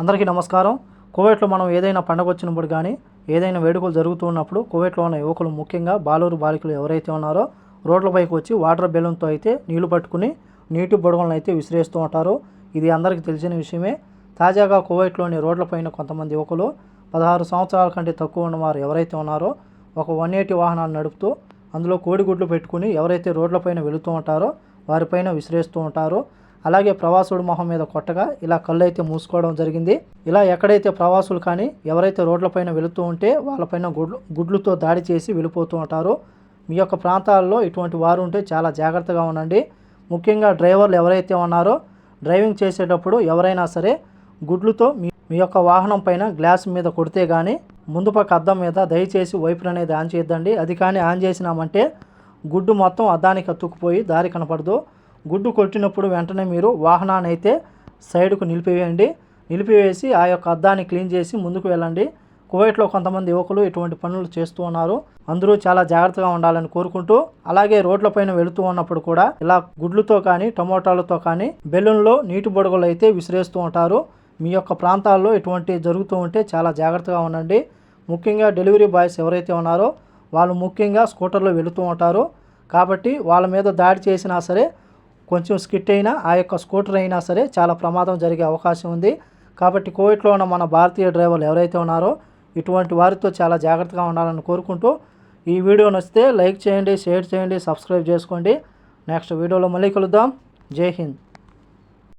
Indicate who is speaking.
Speaker 1: అందరికీ నమస్కారం. కువైట్లో మనం ఏదైనా పండగ వచ్చినప్పుడు కానీ ఏదైనా వేడుకలు జరుగుతున్నప్పుడు కువైట్లో ఉన్న యువకులు ముఖ్యంగా బాలురు బాలికలు ఎవరైతే ఉన్నారో రోడ్లపైకి వచ్చి వాటర్ బెలూన్తో అయితే నీళ్లు పట్టుకుని నీటి బుడగలను అయితే విసిరేస్తూ ఉంటారు. ఇది అందరికీ తెలిసిన విషయమే. తాజాగా కువైట్లోని రోడ్లపైన కొంతమంది యువకులు 16 సంవత్సరాల కంటే తక్కువ ఉన్నవారు ఎవరైతే ఉన్నారో ఒక 180 వాహనాలు నడుపుతూ అందులో కోడిగుడ్లు పెట్టుకుని ఎవరైతే రోడ్లపైన వెళుతూ ఉంటారో వారిపైన విసిరేస్తూ ఉంటారు. అలాగే ప్రవాసుడు మొహం మీద కొట్టగా ఇలా కళ్ళు అయితే మూసుకోవడం జరిగింది. ఇలా ఎక్కడైతే ప్రవాసులు కానీ ఎవరైతే రోడ్లపైన వెళుతూ ఉంటే వాళ్ళపైన గుడ్లుతో దాడి చేసి వెళ్ళిపోతూ ఉంటారు. మీ యొక్క ప్రాంతాల్లో ఇటువంటి వారు ఉంటే చాలా జాగ్రత్తగా ఉండండి. ముఖ్యంగా డ్రైవర్లు ఎవరైతే ఉన్నారో డ్రైవింగ్ చేసేటప్పుడు ఎవరైనా సరే గుడ్లుతో మీ యొక్క వాహనం పైన గ్లాస్ మీద కొడితే కానీ ముందు పక్క అద్దం మీద దయచేసి వైపర్ అనేది ఆన్ చేయొద్దండి. అది కానీ ఆన్ చేసినామంటే గుడ్డు మొత్తం అద్దానికి అతుక్కుపోయి దారి కనపడదు. గుడ్డు కొట్టినప్పుడు వెంటనే మీరు వాహనాన్ని అయితే సైడ్కు నిలిపివేసి ఆ యొక్క అద్దాన్ని క్లీన్ చేసి ముందుకు వెళ్ళండి. కువైట్లో కొంతమంది యువకులు ఇటువంటి పనులు చేస్తూ ఉన్నారు. అందరూ చాలా జాగ్రత్తగా ఉండాలని కోరుకుంటూ, అలాగే రోడ్లపైన వెళుతూ ఉన్నప్పుడు కూడా ఇలా గుడ్లతో కానీ టమోటాలతో కానీ బెలూన్లో నీటి బుడగలు అయితే విసిరేస్తూ ఉంటారు. మీ యొక్క ప్రాంతాల్లో ఇటువంటి జరుగుతూ ఉంటే చాలా జాగ్రత్తగా ఉండండి. ముఖ్యంగా డెలివరీ బాయ్స్ ఎవరైతే ఉన్నారో వాళ్ళు ముఖ్యంగా స్కూటర్లో వెళుతూ ఉంటారు. కాబట్టి వాళ్ళ మీద దాడి చేసినా సరే కొంచెం స్కిట్ అయినా ఆ యొక్క స్కూటర్ అయినా సరే చాలా ప్రమాదం జరిగే అవకాశం ఉంది. కాబట్టి కువైట్లో ఉన్న మన భారతీయ డ్రైవర్లు ఎవరైతే ఉన్నారో ఇటువంటి వారితో చాలా జాగ్రత్తగా ఉండాలని కోరుకుంటూ, ఈ వీడియో నచ్చితే లైక్ చేయండి, షేర్ చేయండి, సబ్స్క్రైబ్ చేసుకోండి. నెక్స్ట్ వీడియోలో మళ్ళీ కలుద్దాం. జై హింద్.